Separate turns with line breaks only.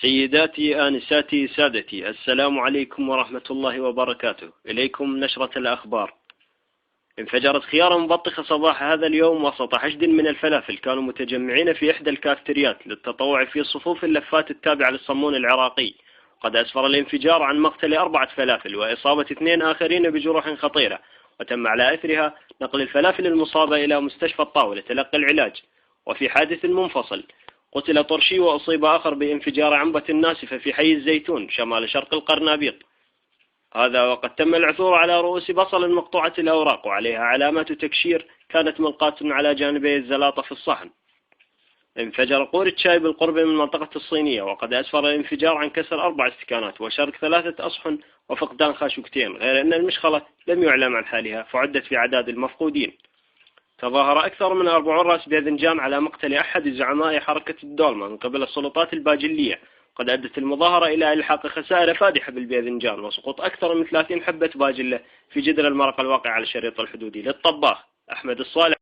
سيداتي آنساتي سادتي، السلام عليكم ورحمة الله وبركاته. إليكم نشرة الأخبار. انفجرت خيارة مبطخة صباح هذا اليوم وسط حشد من الفلافل كانوا متجمعين في إحدى الكافتريات للتطوع في صفوف اللفات التابعة للصمون العراقي. قد أسفر الانفجار عن مقتل 4 فلافل وإصابة 2 آخرين بجروح خطيرة، وتم على أثرها نقل الفلافل المصابة إلى مستشفى الطاوة لتلقي العلاج. وفي حادث منفصل قتل طرشي وأصيب آخر بانفجار عنبة ناسفة في حي الزيتون شمال شرق القرنابيط. هذا وقد تم العثور على رؤوس بصل مقطوعة الأوراق وعليها علامات تكشير كانت ملقاة على جانبي الزلاطة في الصحن. انفجر قورة شاي بالقرب من منطقة الصينية، وقد أسفر الانفجار عن كسر 4 استكانات وشرق 3 أصحن وفقدان خاشوقتين، غير أن المشخلة لم يعلم عن حالها فعدت في عداد المفقودين. تظاهر أكثر من 40 رأس بإذنجان على مقتل أحد زعماء حركة الدولمة من قبل السلطات الباجلية. قد أدت المظاهرة إلى إلحاق خسائر فادحة بالبإذنجان وسقوط أكثر من 30 حبة باجلة في جدر المرق الواقع على الشريط الحدودي للطباخ أحمد الصالح.